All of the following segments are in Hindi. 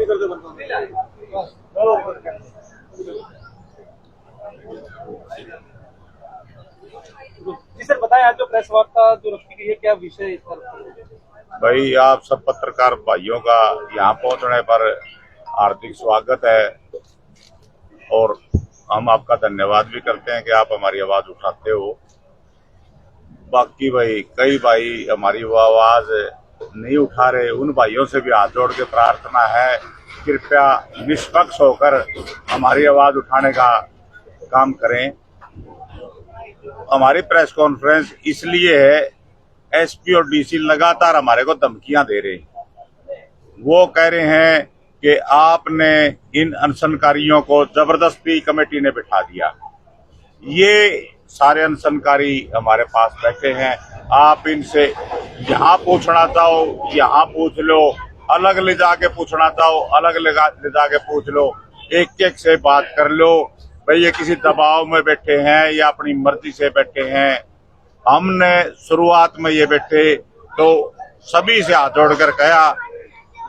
जी सर, बताएं आज जो प्रेस वार्ता जो रखी गई है, क्या विषय है इस पर? भाई, आप सब पत्रकार भाइयों का यहाँ पहुंचने पर हार्दिक स्वागत है और हम आपका धन्यवाद भी करते हैं कि आप हमारी आवाज उठाते हो। बाकी भाई, कई भाई हमारी वो आवाज नहीं उठा रहे, उन भाइयों से भी हाथ जोड़ के प्रार्थना है, कृपया निष्पक्ष होकर हमारी आवाज उठाने का काम करें। हमारी प्रेस कॉन्फ्रेंस इसलिए है, एसपी और डीसी लगातार हमारे को धमकियां दे रहे हैं। वो कह रहे हैं कि आपने इन अनशनकारियों को जबरदस्ती कमेटी ने बिठा दिया। ये सारे अनशनकारी हमारे पास बैठे हैं, आप इनसे यहाँ पूछना चाहो यहाँ पूछ लो, अलग ले जाके पूछना चाहो अलग ले जाके पूछ लो, एक एक से बात कर लो। भाई, ये किसी दबाव में बैठे हैं या अपनी मर्जी से बैठे हैं? हमने शुरुआत में ये बैठे तो सभी से हाथ जोड़कर कहा,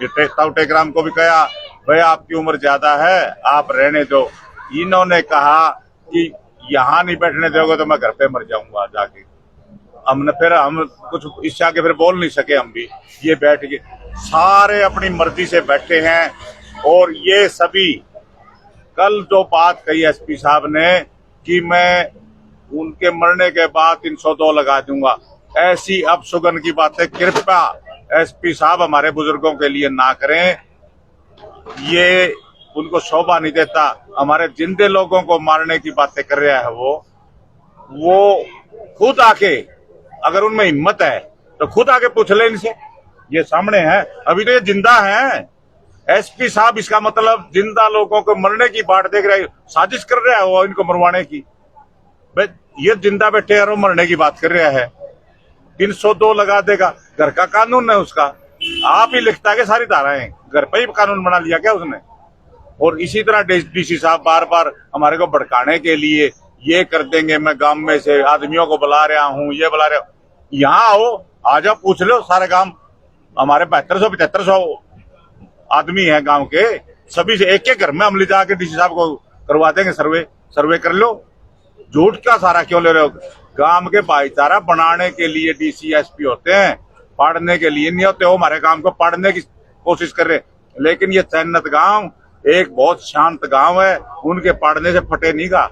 टेकराम को भी कहा, भाई आपकी उम्र ज्यादा है, आप रहने दो। इन्होंने कहा कि यहाँ नहीं बैठने दोगे तो मैं घर पे मर जाऊंगा जाके। हम कुछ इससे आगे फिर बोल नहीं सके। हम भी ये बैठ के सारे अपनी मर्जी से बैठे हैं। और ये सभी कल जो बात कही एसपी साहब ने कि मैं उनके मरने के बाद 302 लगा दूंगा, ऐसी अपशुगन की बातें कृपया एसपी साहब हमारे बुजुर्गों के लिए ना करें। ये उनको शोभा नहीं देता। हमारे जिंदे लोगों को मारने की बातें कर रहा है वो खुद आके, अगर उनमें हिम्मत है तो खुद आके पूछ ले इनसे। ये सामने है, अभी तो ये जिंदा है। एसपी साहब, इसका मतलब जिंदा लोगों को मरने की बाट देख रहे, साजिश कर रहा है वो इनको मरवाने की। भाई, ये जिंदा बैठे हैं और मरने की बात कर रहा है। 302 लगा देगा, घर का कानून है उसका। आप ही लिखता है कि सारी धाराएं, घर पे ही कानून बना लिया क्या उसने? और इसी तरह डीसी साहब बार बार हमारे को भड़काने के लिए ये कर देंगे, मैं गांव में से आदमियों को बुला रहा हूँ, ये बुला रहा हूँ। यहाँ आओ, आ जाओ, पूछ लो सारे गांव। हमारे 7200-7500 आदमी है गांव के, सभी से एक एक घर में हम ले जाके डीसी साहब को करवा देंगे सर्वे कर लो। झूठ का सहारा क्यों ले रहे हो? गांव के भाईचारा बनाने के लिए डीसी एसपी होते हैं, पाड़ने के लिए नहीं होते। वो हमारे गांव को पाड़ने की कोशिश कर रहे। लेकिन ये चैनत गांव एक बहुत शांत गांव है, उनके पाड़ने से फटे नहीं गा।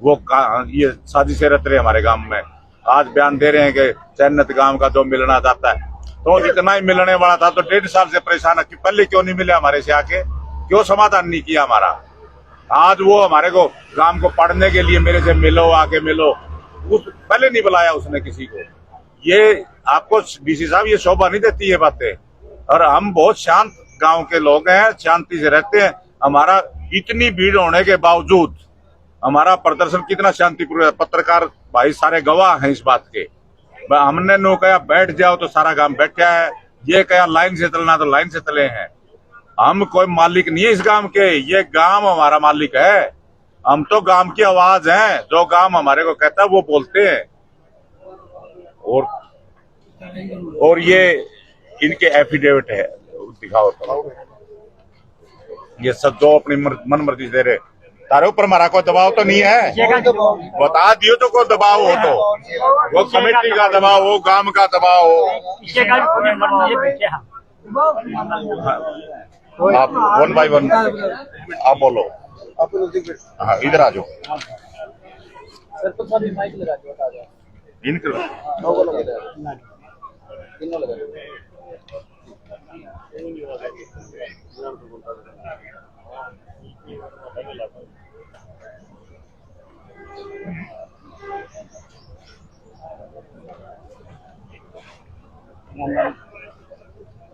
वो ये साजिशें रच रहे हमारे गांव में। आज बयान दे रहे हैं कि चैनत गांव का जो मिलना जाता है, तो इतना ही मिलने वाला था तो 1.5 साल से परेशान है कि पहले क्यों नहीं मिले हमारे से आके, क्यों समाधान नहीं किया हमारा? आज वो हमारे को गांव को पढ़ने के लिए मेरे से मिलो, आके मिलो, पहले नहीं बुलाया उसने किसी को। ये आपको डीसी साहब ये शोभा नहीं देती ये बातें। और हम बहुत शांत गांव के लोग हैं, शांति से रहते हैं। हमारा इतनी भीड़ होने के बावजूद हमारा प्रदर्शन कितना शांतिपूर्ण, पत्रकार भाई सारे गवाह हैं इस बात के। हमने नो कहा बैठ जाओ तो सारा गांव बैठा है, ये कहा लाइन से चलना तो लाइन से चले हैं। हम कोई मालिक नहीं है इस गांव के, ये गांव हमारा मालिक है। हम तो गांव की आवाज हैं, जो गांव हमारे को कहता है वो बोलते हैं। और ये इनके एफिडेविट है, दिखाओ तो। ये सब जो अपनी मन मर्जी दे रहे, तारे ऊपर हमारा कोई दबाव तो नहीं है। बता दियो तो कोई दबाव हो तो, वो कमेटी का दबाव हो, गांव का दबाव हो। आप 1 by 1 आप बोलो। हाँ, इधर आ जाओ।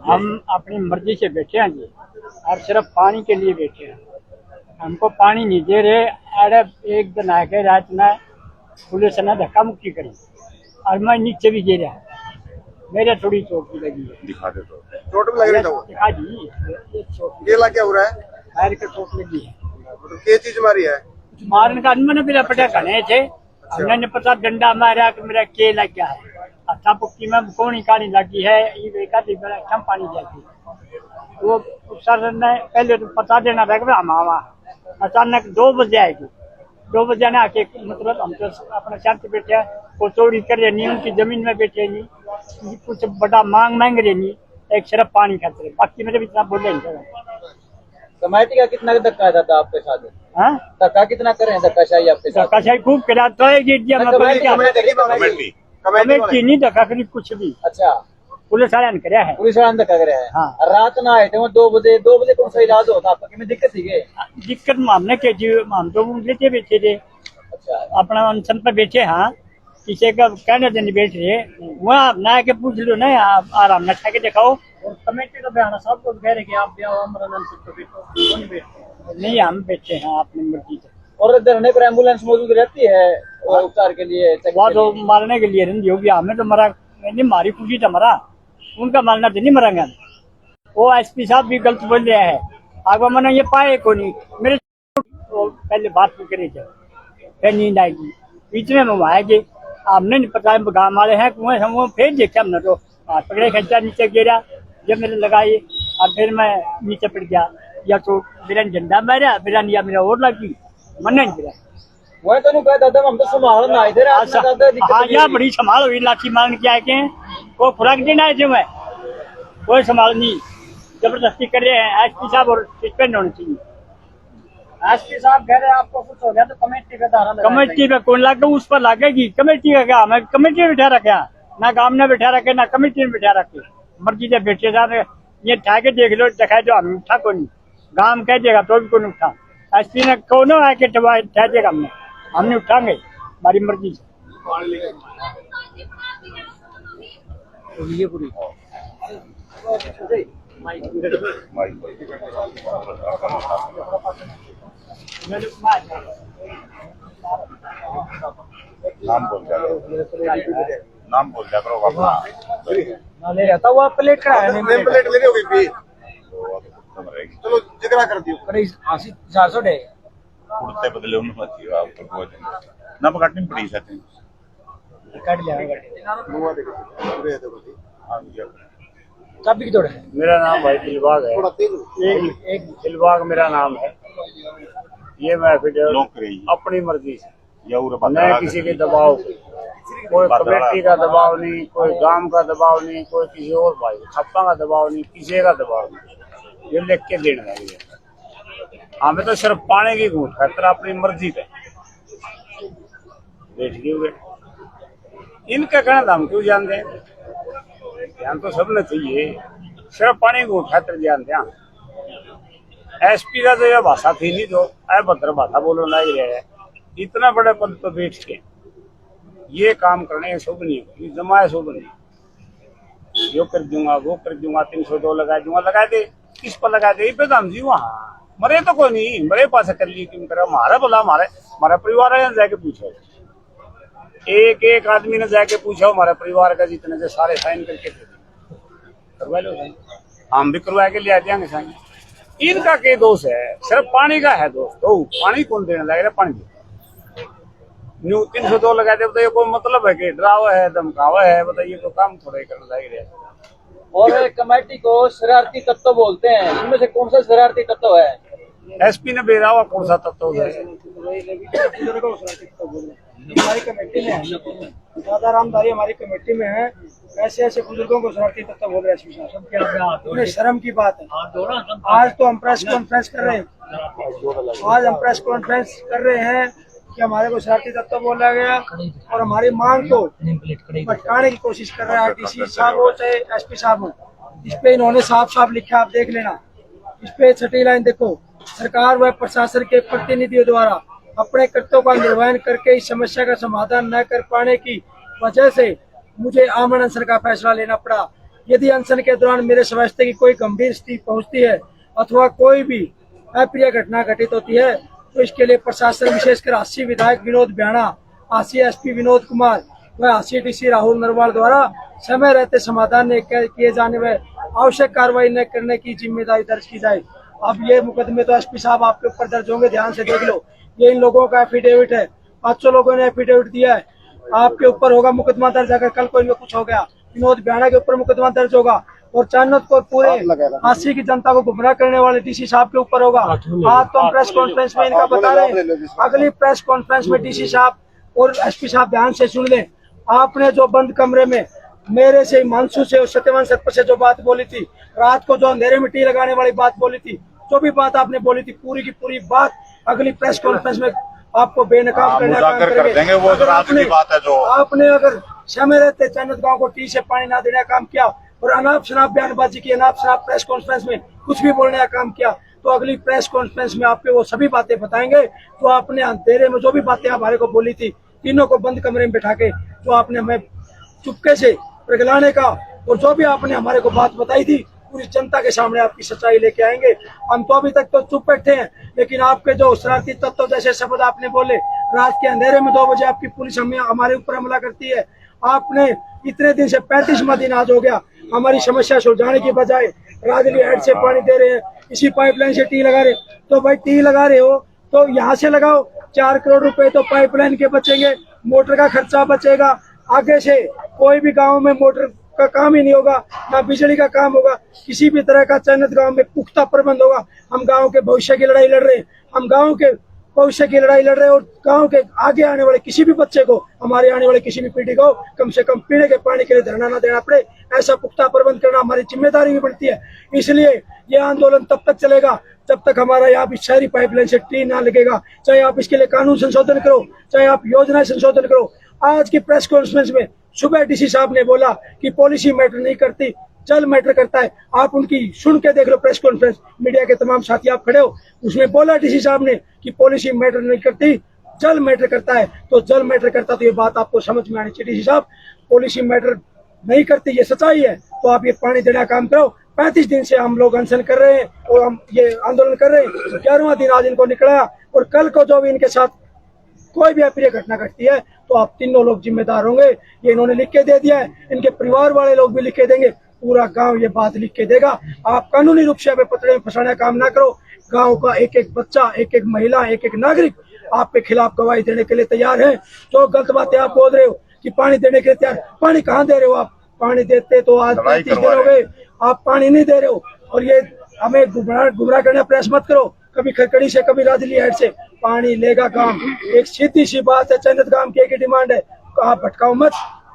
हम अपनी मर्जी से बैठे हैं जी, और सिर्फ पानी के लिए बैठे हैं। हमको पानी नहीं दे रहे। अरे एक दिन आके रात में पुलिस ने धक्का मुक्की करी और मैं नीचे भी गिरा, मेरे थोड़ी चोट भी लगी है। दिखा दे तो। चोट भी लग रही था? दिखा दी। ये क्या हो रहा है? पैर के चोट लगी है। तो क्या चीज मारी है? मारने का मैंने मेरा पटा खने थे। हमने पता डंडा मारा कि मेरा के लग गया है। अच्छा पुक्की में कौन कहानी लगी है, ये बेकार कम पानी जाती। वो सर ने पहले तो पता देना था कि हम आवा, अचानक 2 बजे आएगी, 2 बजे ने आके मतलब हम तो अपने शर्त बैठे हैं, वो चोरी कर रहे नहीं, उनकी जमीन में बैठे नहीं, कुछ बड़ा मांग रहे नहीं, एक सिर्फ पानी खाते रहे, बाकी मेरे भी इतना बोले नहीं। कमेटी का कितना धक्का था आपके साथ? हाँ धक्का कितना करे हैं धक्काशाही आपके साथ? धक्काशाही खूब करा तो है कि कमेटी कमेटी नहीं धक्का करी कुछ भी, अच्छा, पुलिस वाले ने कराया है। पुलिस वाला धक्का करे है। हाँ। रात ना आए थे वो 2 बजे कौन सा इलाज होता आपका? कितनी दिक्कत थी? दिक्कत हमने के जी हम तो लेते बैठे थे, अच्छा, अपना अनशन पर बैठे। हाँ, किसी का कहने से नहीं बैठ रहे, वहाँ ना आके पूछ लो ना, आप आराम न के दिखाओ। और कमेटी का बयान सब लोग कह रहे कि आप नहीं, हम बैठे हैं अपनी मर्जी से। और धरने पर एम्बुलेंस मौजूद रहती है और उपचार के लिए, चेक वो के तो लिए। मारने के लिए रही होगी, हमें तो मरा नहीं, मारी खुशी तो मरा, उनका मारना तो नहीं मरेंगे। वो एसपी साहब भी गलत बोल रहे हैं, आगे मैंने ये पाए को नहीं, मेरे वो पहले बात भी करी थे, फिर नींद आएगी, इतने में आएगी, हमने नहीं पता गाँव वाले हैं कुएं हम, वो फिर देखे हमने तो हाथ पकड़े, खच्चा नीचे गिरा, जब मेरे लगाई और फिर मैं नीचे पड़ गया, या तो मेरा झंडा मारा, मेरा और लगी, मन नहीं गिरा। वही तो नहीं कहता था, हम तो संभाल ना आए थे रात में, ज्यादा दिक्कत हाँ, नहीं या हुई। बड़ी संभाल हुई, लाठी मांग के आए के को खुराक देना है, जो मैं कोई संभाल नहीं, जबरदस्ती कर रहे हैं। एसपी साहब और सस्पेंड होने चाहिए। एसपी साहब कह रहे हैं आपको कुछ हो गया तो कमेटी का धारा लगाएंगे। कमेटी पे कौन लागे, उस पर लागेगी। कमेटी का क्या, मैं कमेटी में बैठा रखा, ना गांव में बैठा रखे, ना कमेटी में बैठा रखे, मर्जी से बैठे जाते, ये उठा के देख लो, दिखाई दो, हम उठा को नहीं, गांव कह देगा तो भी कौन उठा, एसपी ने कौन आके उठा देगा, हमने उठाएंगे हमारी मर्जी से। ये पूरी नाम बोल जा नाम बोल जा करो अपना ले रहता हुआ प्लेट का है, नेम प्लेट लेनी होगी भी। रहेगी चलो जिक्र कर दियो। करीब 400 डे उड़ते बदले उन्होंने चाहिए आपको बहुत ना पकड़नी पड़ी सकते कट लिया। मुआ देखो पूरे देखो जी। चाबी की तोड़ है। मेरा नाम भाई दिलबाग है, थोड़ा तेज एक दिलबाग मेरा नाम है। ये मैं लोग करेंगे अपनी मर्जी से, या मैं किसी के दबाव पे, कोई कमेटी का दबाव नहीं, कोई गांव का दबाव नहीं, कोई किसी और भाई खप्पा का दबाव नहीं, किसी का दबाव नहीं, ये लिख के देने लगे। हमें तो सिर्फ पानी की घूट खातर अपनी मर्जी पे बैठ गए हुए, इनका कहना हम क्यों जान दें, ध्यान तो सबने चाहिए, सिर्फ पानी की घूट खातर ध्यान दें। एसपी का तो यह भाषा थी नहीं, तो अभद्र भाषा बोलो लग रहा है, इतना बड़े पद पर बैठ के ये काम करने शुभ नहीं, जमाए शुभ नहीं, यो कर दूंगा वो कर दूंगा, 302 लगा दूंगा, लगा दे, किस पर लगा दे, पे हम जी वहाँ मरे तो कोई नहीं, मरे पास कर ली क्यों करे, हमारा बोला हमारा परिवार है, जाके पूछो, एक एक आदमी ने जाके पूछो हमारे परिवार का जितने से सारे साइन करके दे करवा लो, हम भी करवा के ले आ जाएंगे साइन। इनका क्या दोष है, सिर्फ पानी का है दोष, तो पानी कौन देने लगेगा, पानी 302 लगा दे, बताइए कोई मतलब है कि डरावा है, धमकावा है, बताइए तो काम थोड़ा ही करने लग रहा है। और कमेटी को शरारती तत्व बोलते हैं, इनमें से कौन सा शरारती तत्व है? एसपी ने बेरा हुआ कौन सा तत्व है, हमारी कमेटी में है, दादा रामधारी हमारी कमेटी में है, ऐसे ऐसे बुजुर्गों को शरारती तत्व बोल रहे हैं साहब, इतने शर्म की बात है। आज तो हम प्रेस कॉन्फ्रेंस कर रहे हैं, आज हम प्रेस कॉन्फ्रेंस कर रहे हैं कि हमारे को शरारती तत्व बोला गया और हमारी मांग को भटकाने की कोशिश कर रहा है डीसी साहब हो चाहे एसपी साहब हो। इस पे इन्होंने साफ साफ लिखा, आप देख लेना, इस पे छठी लाइन देखो, सरकार व प्रशासन के प्रतिनिधियों द्वारा अपने कर्तव्यों का निर्वहन करके इस समस्या का समाधान न कर पाने की वजह से मुझे आमरण अनशन का फैसला लेना पड़ा। यदि अनशन के दौरान मेरे स्वास्थ्य की कोई गंभीर स्थिति पहुंचती है अथवा कोई भी अप्रिय घटना घटित होती है तो इसके लिए प्रशासन विशेषकर हांसी विधायक विनोद ब्याणा, हांसी एसपी विनोद कुमार व हांसी डीसी राहुल नरवाल द्वारा समय रहते समाधान किए जाने में आवश्यक कार्रवाई न करने की जिम्मेदारी दर्ज की जाए। अब ये मुकदमे तो एसपी साहब आपके ऊपर दर्ज होंगे, ध्यान से देख लो, ये इन लोगों का एफिडेविट है, 500 लोगों ने एफिडेविट दिया है, आपके ऊपर होगा मुकदमा दर्ज। अगर कल कोई कुछ हो गया, विनोद ब्याणा के ऊपर मुकदमा दर्ज होगा, और चाणक्य को पूरे अस्सी की जनता को गुमराह करने वाले डीसी साहब के ऊपर होगा। आज तो हम प्रेस कॉन्फ्रेंस में इनका बता रहे हैं, अगली प्रेस कॉन्फ्रेंस में डीसी साहब और एसपी साहब ध्यान से सुन लें। आपने जो बंद कमरे में मेरे से, हिमांशु से और सत्यवान सतपथ से जो बात बोली थी, रात को जो अंधेरे में टी लगाने वाली बात बोली थी, जो भी बात आपने बोली थी, पूरी की पूरी बात अगली प्रेस कॉन्फ्रेंस में आपको बेनकाब करने का काम करेंगे। वो तो रात की बात है जो आपने अगर समय रहते चन्नत गांव को टी से पानी ना देने का काम किया और अनाप शनाप बयानबाजी की, अनाप शनाप प्रेस कॉन्फ्रेंस में कुछ भी बोलने का काम किया, तो अगली प्रेस कॉन्फ्रेंस में आपको वो सभी बातें बताएंगे जो आपने अंधेरे में जो भी बातें हमारे को बोली थी, तीनों को बंद कमरे में बैठा के जो आपने हमें चुपके से पिघलाने का, और जो भी आपने हमारे को बात बताई थी, पूरी जनता के सामने आपकी सच्चाई लेके आएंगे। हम तो अभी तक तो चुप बैठे हैं, लेकिन आपके जो शरारती तत्व जैसे शब्द आपने बोले, रात के अंधेरे में 2 बजे आपकी पुलिस हमारे ऊपर हमला करती है। आपने इतने दिन से 35वां दिन आज हो गया, हमारी समस्या सुलझाने की बजाय राजली हेड से पानी दे रहे हैं, इसी पाइपलाइन से टी लगा रहे। तो भाई टी लगा रहे हो तो यहाँ से लगाओ, 4 करोड़ रुपए तो पाइपलाइन के बचेंगे, मोटर का खर्चा बचेगा। आगे से कोई भी गाँव में मोटर का काम ही नहीं होगा, ना बिजली का काम होगा, किसी भी तरह का चन्नत गांव में पुख्ता प्रबंध होगा। हम गांव के भविष्य की लड़ाई लड़ रहे हैं, हम गांव के भविष्य की लड़ाई लड़ रहे हैं, और गांव के आगे आने वाले किसी भी बच्चे को, हमारे आने वाले किसी भी पीढ़ी को कम से कम पीने के पानी के लिए धरना न देना पड़े, ऐसा पुख्ता प्रबंध करना हमारी जिम्मेदारी भी बनती है। इसलिए ये आंदोलन तब तक चलेगा जब तक हमारा यहाँ पे शहरी पाइपलाइन से टी ना लगेगा। चाहे आप इसके लिए कानून संशोधन करो, चाहे आप योजना संशोधन करो। आज की प्रेस कॉन्फ्रेंस में सुबह डीसी साहब ने बोला कि पॉलिसी मैटर नहीं करती, जल मैटर करता है। आप उनकी सुन के देख लो प्रेस कॉन्फ्रेंस, मीडिया के तमाम साथी आप खड़े हो, उसमें बोला डीसी साहब ने कि पॉलिसी मैटर नहीं करती, जल मैटर करता है। तो जल मैटर करता तो ये बात आपको समझ में आनी चाहिए। डीसी साहब, पॉलिसी मैटर नहीं करती, ये सच्चाई है, तो आप ये पानी देने का काम करो। 35 दिन से हम लोग अनशन कर रहे हैं और हम ये आंदोलन कर रहे हैं, 11वां दिन आज इनको निकला, और कल को जो भी इनके साथ कोई भी अप्रिय घटना घटती है तो आप तीनों लोग जिम्मेदार होंगे। ये इन्होंने लिख के दे दिया है, इनके परिवार वाले लोग भी लिख के देंगे, पूरा गांव ये बात लिख के देगा। आप कानूनी रूप से हमें पतड़े में फंसाने का काम ना करो। गांव का एक एक बच्चा, एक एक महिला, एक एक नागरिक आपके खिलाफ गवाही देने के लिए तैयार है। जो गलत बातें आप बोल रहे हो कि पानी देने के लिए तैयार, पानी कहाँ दे रहे हो आप? पानी देते तो आज 35 दिन हो गए, आप पानी नहीं दे रहे हो। और ये हमें गुमराह करने प्रयास मत करो, कभी खरकड़ी से कभी राजली हेड से पानी लेगा काम। एक सीधी सी बात है, चन्नत गांव की एक ही डिमांड है, आप भटकाओ मत,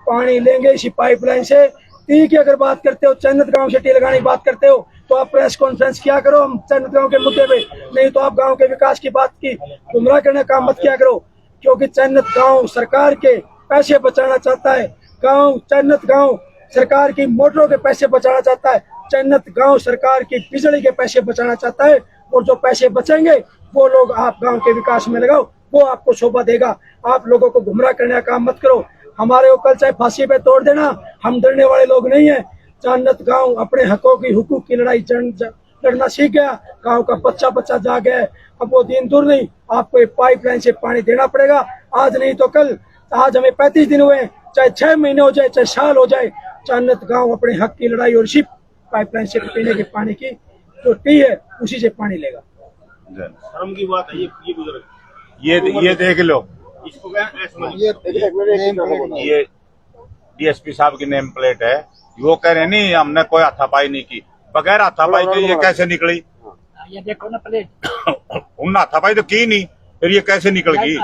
पानी लेंगे इसी पाइपलाइन से। टी की अगर बात करते हो, चन्नत गांव से टी लगाने की बात करते हो, तो आप प्रेस कॉन्फ्रेंस किया करो हम चन्नत गांव के मुद्दे पे, नहीं तो आप गांव के विकास की बात की गुमराह करने का काम मत किया करो। क्योंकि चन्नत गांव सरकार के पैसे बचाना चाहता है, चन्नत गांव सरकार की मोटरों के पैसे बचाना चाहता है, चन्नत गांव सरकार की बिजली के पैसे बचाना चाहता है। और जो पैसे बचेंगे वो लोग आप गांव के विकास में लगाओ, वो आपको शोभा देगा। आप लोगों को गुमराह करने का काम मत करो। हमारे को कल चाहे फांसी पे तोड़ देना, हम डरने वाले लोग नहीं है। चन्नत गांव अपने हकों की, हुकूक की लड़ाई लड़ना सीख गया, गांव का बच्चा बच्चा जा गया है। अब वो दिन दूर नहीं, आपको एक पाइपलाइन से पानी देना पड़ेगा, आज नहीं तो कल। आज हमें 35 दिन हुए, चाहे 6 महीने हो जाए, चाहे साल हो जाए, चन्नत गांव अपने हक की लड़ाई और सिर्फ पाइपलाइन से पीने के पानी की जो टी है उसी से पानी लेगा। शर्म की बात है ये बुजुर्ग, ये देख लो, इसको क्या ये डीएसपी साहब की नेम प्लेट है। वो कह रहे नहीं हमने कोई हाथापाई नहीं की, बगैर हाथापाई के ये कैसे निकली? ये देखो ना प्लेट, उन्होंने हाथापाई तो की नहीं, फिर ये कैसे निकल गई?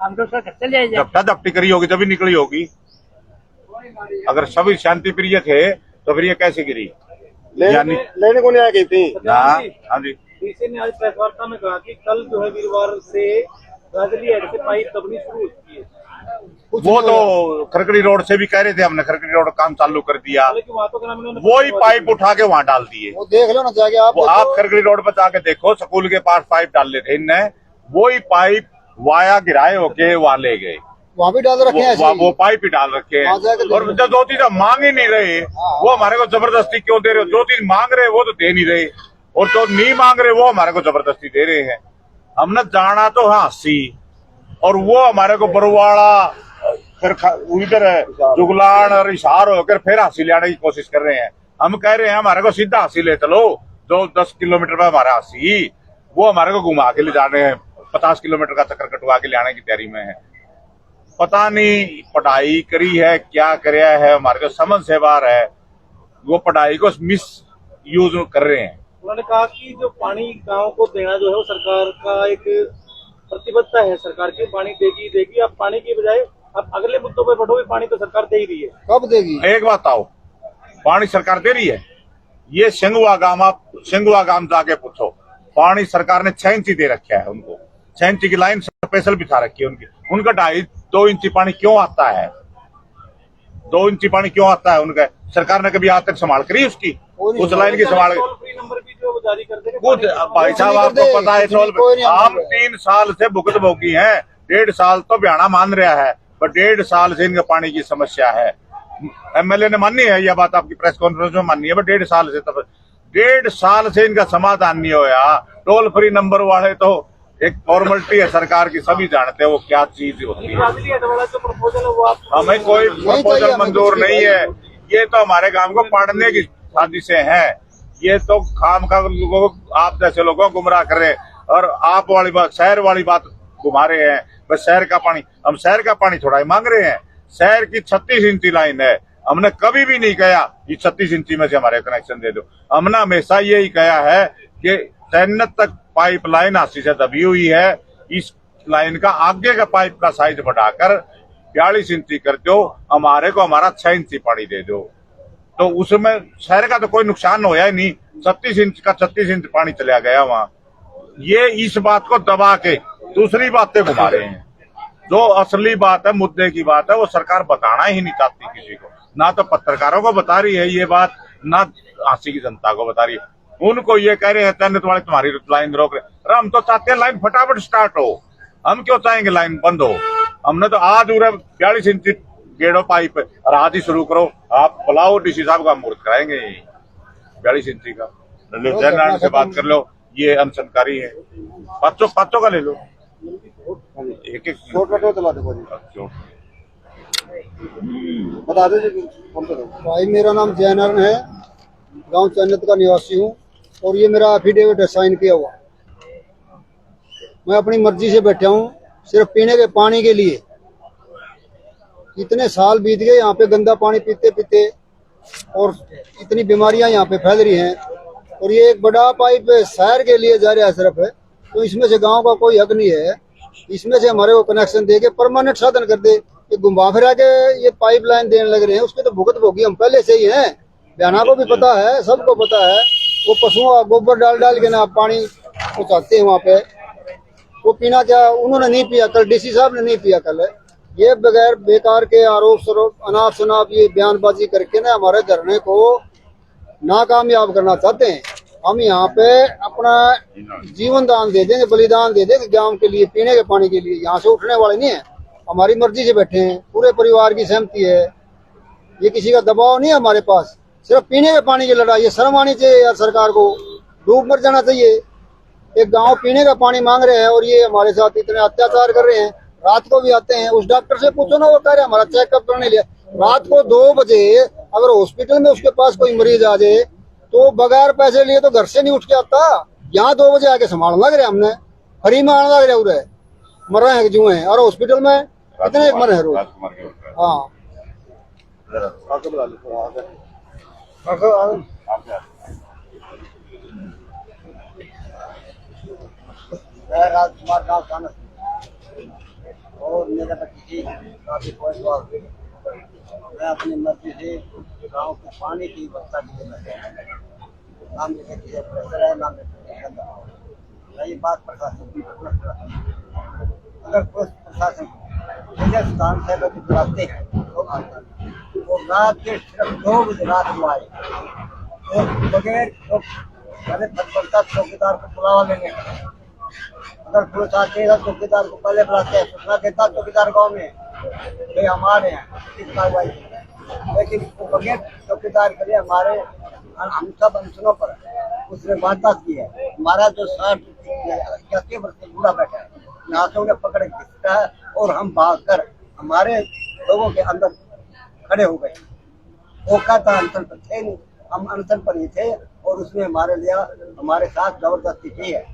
हम तो चले झपटा झपटी करी होगी तभी निकली होगी। अगर सभी शांति प्रिय थे तो फिर ये कैसे गिरी? लेने को नहीं आ गई थी। हाँ जी, डीसी ने आज प्रेस वार्ता में कहा कि कल जो है वीरवार से राजली हेड से पाइप दबनी शुरू होती है। वो तो खरकड़ी रोड से भी कह रहे थे, हमने खरकड़ी रोड काम चालू कर दिया, तो वही पाइप उठा के वहाँ डाल दिए। वो देख लो ना जाके आप खरकड़ी रोड पर जाके देखो, स्कूल के पास पाइप डाल थे इनने, वही पाइप वाया गिराए होके वहाँ ले गए, वहाँ भी डाल रखे हैं, वो पाइप ही डाल रखे हैं। और जो 2 चीज मांग ही नहीं रहे वो हमारे को जबरदस्ती क्यों दे रहे हो? 2 चीज मांग रहे वो तो दे नहीं रहे, और जो नहीं मांग रहे वो हमारे को जबरदस्ती दे रहे हैं। हमने जाना तो हांसी, और वो हमारे को बरुवाड़ा फिर उधर जुगलान और इशार होकर फिर हांसी ले आने की कोशिश कर रहे हैं। हम कह रहे हैं हमारे को सीधा हांसी ले चलो, जो 10 किलोमीटर में हमारा हांसी, वो हमारे को घुमा के ले जा रहे हैं, 50 किलोमीटर का चक्कर कटवा के ले आने की तैयारी में है। पता नहीं पढ़ाई करी है क्या कराया है, हमारे को समझ से बाहर है। वो पढ़ाई को मिस यूज कर रहे हैं। उन्होंने कहा कि जो पानी गांव को देना जो है वो सरकार का एक प्रतिबद्धता है, सरकार की पानी देगी। अब पानी की बजाय अब अगले मुद्दों पर बढ़ोगे, पानी तो सरकार दे ही रही है। कब देगी? एक बात आओ, पानी सरकार दे रही है। ये सिंगुआ गांव जाके पूछो, पानी सरकार ने 6 इंची दे रखा है उनको। 6 इंची की लाइन स्पेशल बिछा रखी है उनकी। उनका 2.5-2 इंची पानी क्यों आता है? 2 इंची पानी क्यों आता है उनका? सरकार ने कभी आज तक संभाल करी उसकी, उस लाइन की संभाल? टोल फ्री नंबर भी जो जारी कर देंगे कुछ भाई साहब आपको पता है, हम 3 साल से भुगत भोगी हैं। 1.5 साल तो बयाना मान रहा है, पर 1.5 साल से इनका पानी की समस्या है। एमएलए ने मानी है यह बात, आपकी प्रेस कॉन्फ्रेंस में मानी है, पर 1.5 साल से 1.5 साल से इनका समाधान नहीं होया। टोल फ्री नंबर वाले तो एक फॉर्मेलिटी है सरकार की, सभी जानते हैं वो क्या चीज होती है। जो प्रपोजल है वो आप हमें कोई प्रपोजल मंजूर नहीं है। ये तो हमारे गांव को पाड़ने की साजिशें हैं। ये तो खाम खा लोगों को, आप जैसे लोगों को गुमराह कर रहे हैं, और आप वाली बात, शहर वाली बात घुमा रहे हैं। बस शहर का पानी, हम शहर का पानी थोड़ा ही मांग रहे हैं। शहर की 36 इंची लाइन है, हमने कभी भी नहीं कहा कि 36 इंची में से हमारे कनेक्शन दे दो। हमने हमेशा यही कहा है कि तैनत तक पाइप लाइन आसी से दबी हुई है, इस लाइन का आगे का पाइप का साइज बढ़ाकर 42 इंची कर दो, हमारे को हमारा 6 इंची पानी दे दो। तो उसमें शहर का तो कोई नुकसान होया ही नहीं। 36 इंच का 36 इंच पानी चला गया वहां। ये इस बात को दबा के दूसरी बातें घुमा रहे हैं। जो असली बात है, मुद्दे की बात है, वो सरकार बताना ही नहीं चाहती किसी को। ना तो पत्रकारों को बता रही है ये बात, ना आसी की जनता को बता रही है। उनको ये कह रहे हैं तैनत वाले तुम्हारी लाइन रोक रहे। अरे हम तो चाहते हैं लाइन फटाफट स्टार्ट हो, हम क्यों चाहेंगे लाइन बंद हो? हमने तो आज 42 इंची गेड़ो पाइप और आज ही शुरू करो। आप बुलाओ डीसी साहब का मुहूर्त कराएंगे 42 इंची का। नारायण से बात कर लो, ये अनशनकारी है। 500 का ले लो, एक चला दो बता दो भाई। मेरा नाम जयनारायण है, गांव चन्नत का निवासी हूँ, और ये मेरा एफिडेविट है साइन किया हुआ। मैं अपनी मर्जी से बैठा हूँ सिर्फ पीने के पानी के लिए। इतने साल बीत गए यहाँ पे गंदा पानी पीते पीते, और इतनी बीमारियां यहाँ पे फैल रही हैं। और ये एक बड़ा पाइप शहर के लिए जा रहा है सिर्फ, तो इसमें से गांव का कोई हक नहीं है। इसमें से हमारे को कनेक्शन दे के परमानेंट साधन कर दे। ये घुमा फिरा के ये पाइप लाइन देने लग रहे हैं, उसके तो भुगत भोगी हम पहले से ही हैं। बयाना को भी पता है, सबको पता है। वो पशुओं का गोबर डाल डाल के ना पानी पहुँचाते हैं वहाँ पे। वो पीना क्या उन्होंने नहीं पिया, कल डीसी साहब ने नहीं पिया कल। ये बगैर बेकार के आरोप शरोप अनाप शनाप ये बयानबाजी करके ना हमारे धरने को नाकामयाब करना चाहते हैं। हम यहाँ पे अपना जीवन दान दे देंगे, बलिदान दे देंगे गांव के लिए, पीने के पानी के लिए। यहाँ से उठने वाले नहीं है, हमारी मर्जी से बैठे हैं, पूरे परिवार की सहमति है। ये किसी का दबाव नहीं है हमारे पास, सिर्फ पीने के पानी की लड़ाई है। शर्म आनी चाहिए यार, सरकार को डूब मर जाना चाहिए। एक गांव पीने का पानी मांग रहे हैं और ये हमारे साथ इतने अत्याचार कर रहे हैं। रात को भी आते हैं, उस डॉक्टर से पूछो ना, वो कह रहे हमारा चेकअप करने लिया। रात को 2 बजे अगर हॉस्पिटल में उसके पास कोई मरीज आ जाए तो बगैर पैसे लिए तो घर से नहीं उठ के आता। यहाँ 2 बजे आके संभालना लग रहे हमने, फ्री में आना लग रहे उरे मर रहे हैं जो हैं, और हॉस्पिटल में इतने मर है रोज। हाँ राजकुमार गाँव थाना, और मेरे बच्चे काफी मैं अपनी मर्जी से गांव को पानी की व्यवस्था की नाम लिखे प्रेशर है, नाम रही बात प्रशासन की। अगर कोई प्रशासन स्थान से लोग बुलाते हैं तो रात के सिर्फ 2 बजे रात को आए और बगैर चौकीदार को बुलावा लेने। अगर पुलिस आती है चौकीदार को पहले बुलाते हैं, सूचना देता चौकीदार गाँव में भाई हमारे हैं किस कार्रवाई, लेकिन बगैर चौकीदार करे हमारे हम सब अनशनों पर उसने वार्ता की है। हमारा जो 60-81 वर्ष से बूढ़ा बैठा है, यहाँ से उन्हें पकड़ खींचता है और हम भागकर हमारे लोगों के अंदर खड़े हो गए। वो कहता अनशन पर थे नहीं, हम अनशन पर ही थे और उसने हमारे साथ जबरदस्ती की है।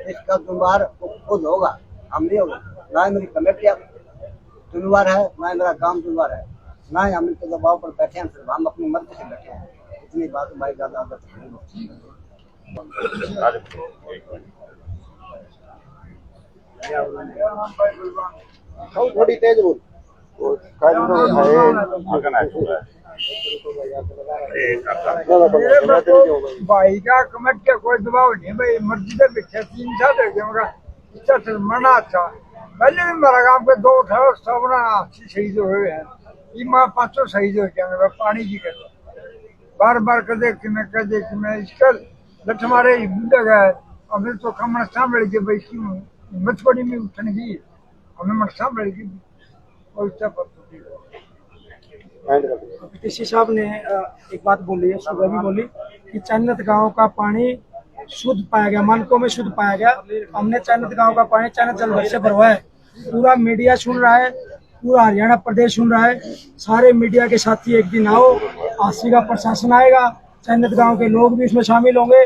इसका जुम्मेवार खुद होगा, हम नहीं होगा। ना मेरी कमेटी जुम्मेवार है, ना मेरा काम जुम्मेवार है, ना ही हम इनके दबाव पर बैठे हैं। सिर्फ हम अपनी मर्जी से बैठे हैं। ये बात हमारी ज्यादा थोड़ी तेज बोल भाई का कमेट के कोई दबाव नहीं भाई मर्जी से पीछे 3 साल हो गए इच्छा से मना अच्छा पहले भी मेरा काम के 2 सबना शहीद हुए हैं ये माँ 500 शहीद हो जाएंगे पानी की कर बार बार कदे कि मैं इसका लठ मारे गए हमें तो कमर सामने के भाई की हिम्मत पड़ी में उठने की हमें मत सामने की और किसी साहब ने एक बात बोली है सुबह भी बोली कि चन्नत गांव का पानी शुद्ध पाया गया, मानकों में शुद्ध पाया गया। हमने चन्नत गांव का पानी चन्नत जल भर से भरवा है। पूरा मीडिया सुन रहा है, पूरा हरियाणा प्रदेश सुन रहा है। सारे मीडिया के साथी एक दिन आओ, आसी का प्रशासन आएगा, चन्नत गांव के लोग भी इसमें शामिल होंगे।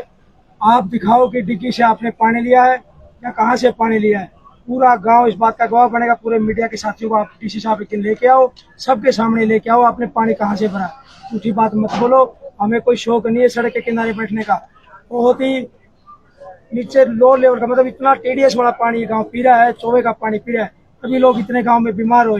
आप दिखाओ कि डिग्गी से आपने पानी लिया है या कहाँ से पानी लिया है। पूरा गांव इस बात का गवाह बनेगा। पूरे मीडिया के साथियों को आप डीसी साहब एक दिन लेके आओ, सबके सामने लेके आओ, आपने पानी कहाँ से भरा। झूठी बात मत बोलो। हमें कोई शौक नहीं है सड़क के किनारे बैठने का। बहुत ही नीचे लो लेवल का, मतलब इतना टीडीएस वाला पानी गांव पी रहा है, चौबे का पानी पी रहा है, तभी लोग इतने गांव में बीमार हो